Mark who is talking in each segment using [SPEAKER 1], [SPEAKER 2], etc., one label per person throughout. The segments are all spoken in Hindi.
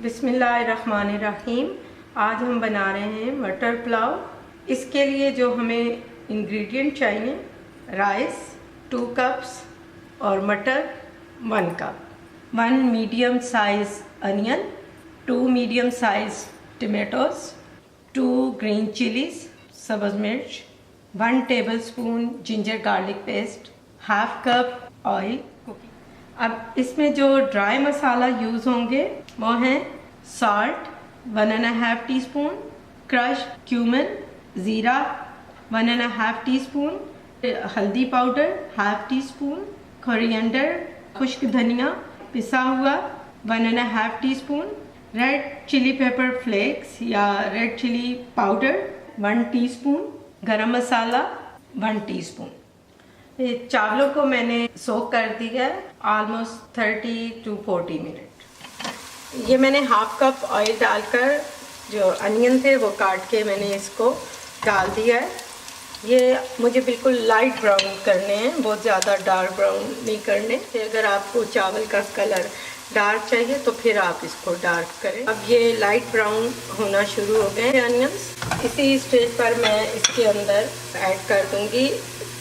[SPEAKER 1] बिस्मिल्लाहिर्रहमानिर्रहीम। आज हम बना रहे हैं मटर पुलाव। इसके लिए जो हमें इंग्रेडिएंट चाहिए, राइस 2 कप्स और मटर 1 कप, 1 medium size onion, 2 medium size tomatoes, 2 green chillies सब्ज़ मिर्च, 1 tablespoon ginger garlic paste, half cup oil. अब इसमें जो ड्राई मसाला यूज़ होंगे वो हैं सॉल्ट 1.5 टीस्पून, क्रश क्यूमिन, ज़ीरा 1.5 टीस्पून, हल्दी पाउडर 1/2 टीस्पून, कोरिएंडर खुश्क धनिया पिसा हुआ 1.5 teaspoon, red chilli pepper flakes या red chilli powder 1 teaspoon, garam masala 1 teaspoon. चावलों को मैंने सोक कर दिया है ऑलमोस्ट 30 to 40 मिनट। ये मैंने हाफ कप ऑयल डालकर जो अनियन थे वो काट के मैंने इसको डाल दिया है। ये मुझे बिल्कुल लाइट ब्राउन करने हैं, बहुत ज़्यादा डार्क ब्राउन नहीं करने। अगर आपको चावल का कलर डार्क चाहिए तो फिर आप इसको डार्क करें। अब ये लाइट ब्राउन होना शुरू हो गए अनियंस। इसी स्टेज पर मैं इसके अंदर ऐड कर दूंगी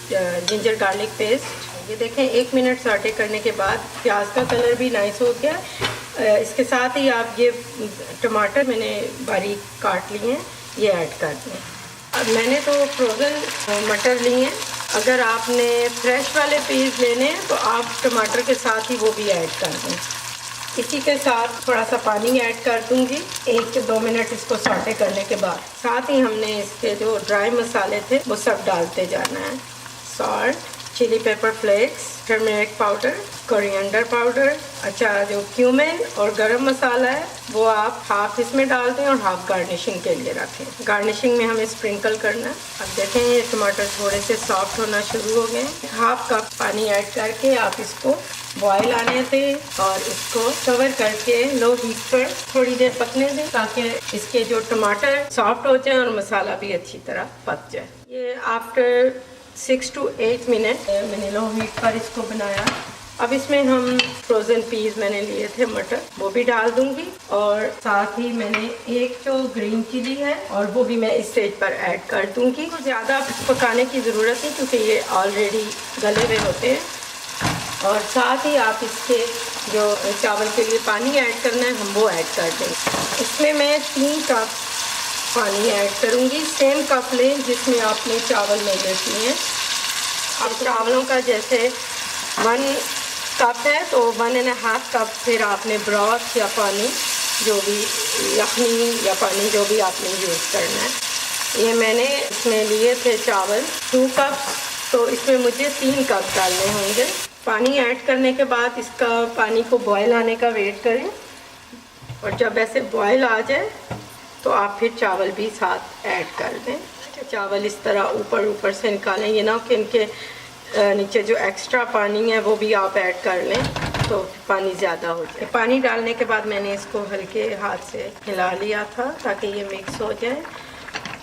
[SPEAKER 1] जिंजर गार्लिक पेस्ट। ये देखें 1 मिनट सॉटे करने के बाद प्याज का कलर भी नाइस हो गया। इसके साथ ही आप ये टमाटर मैंने बारीक काट लिए हैं, ये ऐड कर दें। अब मैंने तो फ्रोज़न मटर लिए हैं, अगर आपने फ्रेश वाले पीस लेने हैं तो आप टमाटर के साथ ही वो भी ऐड कर दें। इसी के साथ थोड़ा सा पानी ऐड कर दूंगी 1 से 2 मिनट इसको सॉटे करने के बाद। साथ ही हमने इसके जो ड्राई मसाले थे वो सब डालते जाना है। Salt, chilli pepper flakes, turmeric powder, coriander powder, अच्छा जो क्यूमिन और गरम मसाला है वो आप हाफ इसमें डाल दें और हाफ गार्निशिंग के लिए रखें। गार्निशिंग में हमें स्प्रिंकल करना है। अब देखें ये टमाटर थोड़े से सॉफ्ट होना शुरू हो गए। हाफ कप पानी ऐड करके आप इसको बॉयल आने दें और इसको कवर करके लो हीट पर थोड़ी देर पकने दें ताकि इसके जो टमाटर सॉफ्ट हो जाए और मसाला भी अच्छी तरह पक जाए। ये आफ्टर 6 to 8 मिनट मैंने लो हीट पर इसको बनाया। अब इसमें हम फ्रोज़न पीस मैंने लिए थे मटर वो भी डाल दूंगी और साथ ही मैंने एक जो ग्रीन चिली है और वो भी मैं इस स्टेज पर ऐड कर दूंगी। तो ज़्यादा पकाने की ज़रूरत नहीं क्योंकि ये ऑलरेडी गले हुए होते हैं। और साथ ही आप इसके जो चावल के लिए पानी ऐड करना है हम वो ऐड कर देंगे। इसमें मैं 3 कप पानी ऐड करूंगी। सेम कप लें जिसमें आपने चावल ले लेती हैं। अब चावलों का जैसे 1 कप है तो 1.5 कप फिर आपने ब्रॉथ या पानी जो भी यखनी या पानी जो भी आपने यूज़ करना है। ये मैंने इसमें लिए थे चावल 2 कप, तो इसमें मुझे 3 कप डालने होंगे। पानी ऐड करने के बाद इसका पानी को बॉयल आने का वेट करें और जब ऐसे बॉयल आ जाए तो आप फिर चावल भी साथ ऐड कर दें। चावल इस तरह ऊपर से निकालें, ये ना कि इनके नीचे जो एक्स्ट्रा पानी है वो भी आप ऐड कर लें तो पानी ज़्यादा हो जाए। पानी डालने के बाद मैंने इसको हल्के हाथ से हिला लिया था ताकि ये मिक्स हो जाए।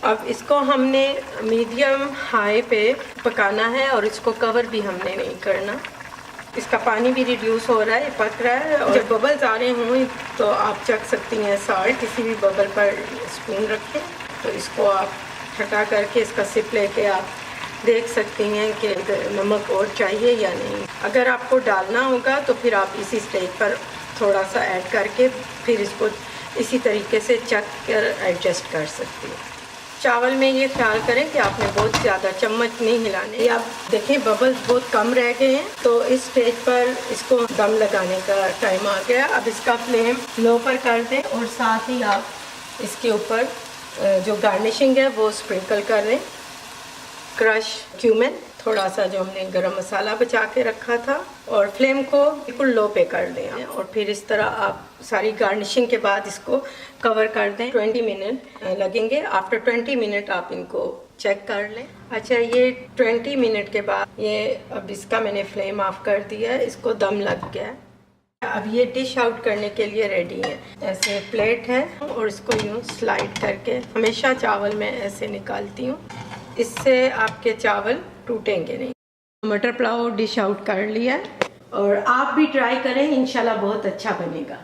[SPEAKER 1] अब इसको हमने मीडियम हाई पे पकाना है और इसको कवर भी हमने नहीं करना। इसका पानी भी रिड्यूस हो रहा है, पक रहा है और जब बबल्स आ रहे हों तो आप चख सकती हैं सॉल्ट। किसी भी बबल पर स्पून रखें तो इसको आप हटा करके इसका सिप लेके आप देख सकती हैं कि नमक और चाहिए या नहीं। अगर आपको डालना होगा तो फिर आप इसी स्टेज पर थोड़ा सा ऐड करके फिर इसको इसी तरीके से चख कर एडजस्ट कर सकती हैं। चावल में ये ख्याल करें कि आपने बहुत ज़्यादा चम्मच नहीं हिलाने। ये आप देखें बबल्स बहुत कम रह गए हैं तो इस स्टेज पर इसको दम लगाने का टाइम आ गया। अब इसका फ्लेम लो पर कर दें और साथ ही आप इसके ऊपर जो गार्निशिंग है वो स्प्रिंकल कर दें। क्रश क्यूमिन, थोड़ा सा जो हमने गरम मसाला बचा के रखा था और फ्लेम को बिल्कुल लो पे कर दें और फिर इस तरह आप सारी गार्निशिंग के बाद इसको कवर कर दें। 20 मिनट लगेंगे। आफ्टर 20 मिनट आप इनको चेक कर लें। अच्छा, ये 20 मिनट के बाद ये अब इसका मैंने फ्लेम ऑफ कर दिया है, इसको दम लग गया है। अब ये डिश आउट करने के लिए रेडी है। ऐसे प्लेट है और इसको यूँ स्लाइड करके हमेशा चावल मैं ऐसे निकालती हूँ, इससे आपके चावल टूटेंगे नहीं। मटर पुलाव डिश आउट कर लिया है और आप भी ट्राई करें, इंशाल्लाह बहुत अच्छा बनेगा।